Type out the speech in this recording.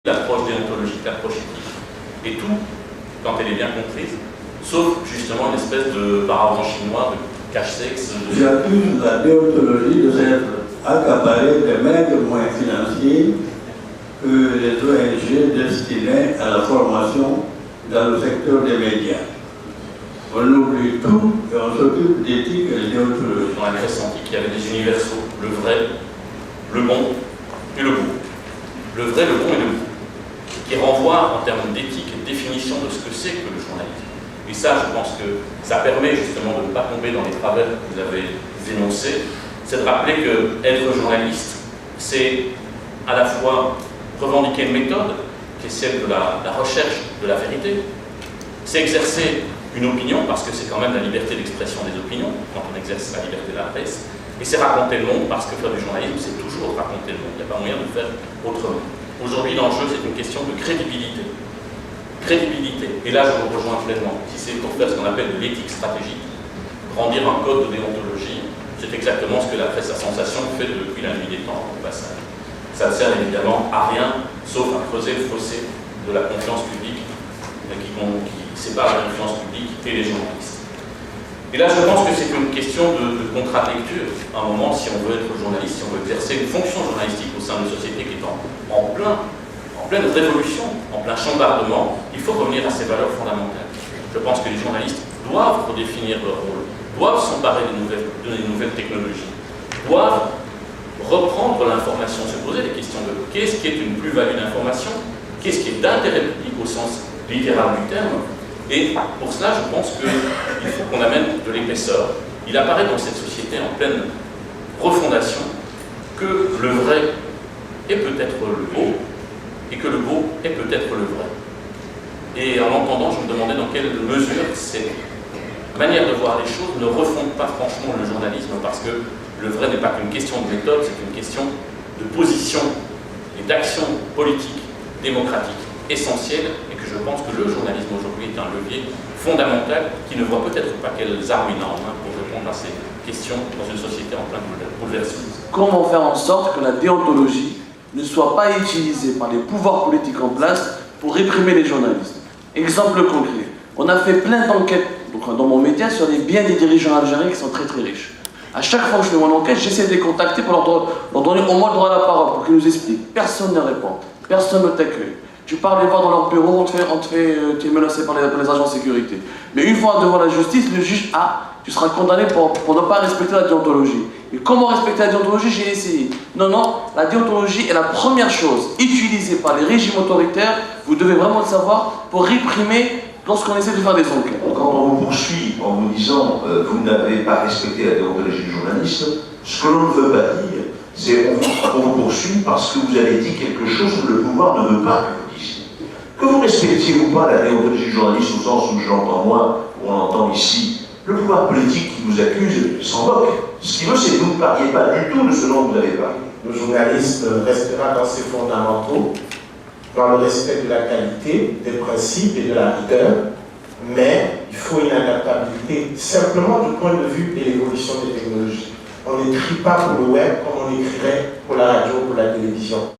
l'approche déontologique, l'approche éthique. Et tout, quand elle est bien comprise, sauf justement une espèce de paravent chinois, de cache-sexe. J'accuse la déontologie de s'être accaparée des maigres moyens financiers que les ONG destinaient à la formation dans le secteur des médias. On oublie tout et on s'occupe d'éthique et de déontologie. On avait ressenti qu'il y avait des universaux, le vrai, le bon et le beau. Le vrai, le bon et le beau, qui renvoient en termes d'éthique et de définition de ce que c'est que le journalisme. Et ça, je pense que ça permet justement de ne pas tomber dans les travers que vous avez énoncés. C'est de rappeler que être journaliste, c'est à la fois revendiquer une méthode, qui est celle de la recherche de la vérité. C'est exercer une opinion, parce que c'est quand même la liberté d'expression des opinions, quand on exerce la liberté de la presse. Et c'est raconter le monde, parce que faire du journalisme, c'est toujours raconter le monde. Il n'y a pas moyen de faire autrement. Aujourd'hui, l'enjeu, c'est une question de crédibilité. Crédibilité. Et là, je vous rejoins pleinement. Si c'est pour faire ce qu'on appelle de l'éthique stratégique, brandir un code de déontologie, c'est exactement ce que la presse à sensation fait depuis la nuit des temps, au passage. Ça ne sert évidemment à rien, sauf à creuser le fossé de la confiance publique qui sépare la confiance publique et les journalistes. Et là, je pense que c'est une question de contre-lecture. À un moment, si on veut être journaliste, si on veut exercer une fonction journalistique au sein d'une société qui est en pleine révolution, en plein chambardement, il faut revenir à ces valeurs fondamentales. Je pense que les journalistes doivent redéfinir leur rôle, doivent s'emparer des nouvelles technologies, doivent reprendre l'information, se poser des questions de qu'est-ce qui est une plus-value d'information, qu'est-ce qui est d'intérêt public au sens littéral du terme. Et pour cela, je pense qu'il faut qu'on amène de l'épaisseur. Il apparaît dans cette société en pleine refondation que le vrai est peut-être le beau et que le beau est peut-être le vrai. Et en l'entendant, je me demandais dans quelle mesure cette manière de voir les choses ne refonde pas franchement le journalisme, parce que le vrai n'est pas qu'une question de méthode, c'est une question de position et d'action politique, démocratique, essentielle, et que je pense que le journalisme aujourd'hui est un levier fondamental qui ne voit peut-être pas quelles armes il a en main pour répondre à ces questions dans une société en plein bouleversement. Comment faire en sorte que la déontologie ne soit pas utilisée par les pouvoirs politiques en place pour réprimer les journalistes? Exemple concret, on a fait plein d'enquêtes dans mon média sur les biens des dirigeants algériens qui sont très très riches. À chaque fois que je fais mon enquête, j'essaie de les contacter pour leur donner au moins le droit à la parole, pour qu'ils nous expliquent. Personne ne répond, personne ne t'accueille. Tu pars les voir dans leur bureau, tu es menacé par les agents de sécurité. Mais une fois devant la justice, le juge, tu seras condamné pour ne pas respecter la déontologie. Et comment respecter la déontologie? J'ai essayé. Non, la déontologie est la première chose utilisée par les régimes autoritaires, vous devez vraiment le savoir, pour réprimer lorsqu'on essaie de faire des enquêtes. Quand on vous poursuit en vous disant vous n'avez pas respecté la déontologie du journaliste, ce que l'on ne veut pas dire, c'est on vous poursuit parce que vous avez dit quelque chose que le pouvoir ne veut pas que vous disiez. Que vous respectiez ou pas la déontologie du journaliste au sens où je l'entends moi, ou on entend ici, le pouvoir politique qui vous accuse s'en moque. Ce qu'il veut, c'est que vous ne parliez pas du tout de ce dont vous avez parlé. Le journaliste restera dans ses fondamentaux, dans le respect de la qualité, des principes et de la rigueur, mais il faut une adaptabilité simplement du point de vue de l'évolution des technologies. On n'écrit pas pour le web comme on écrirait pour la radio ou pour la télévision.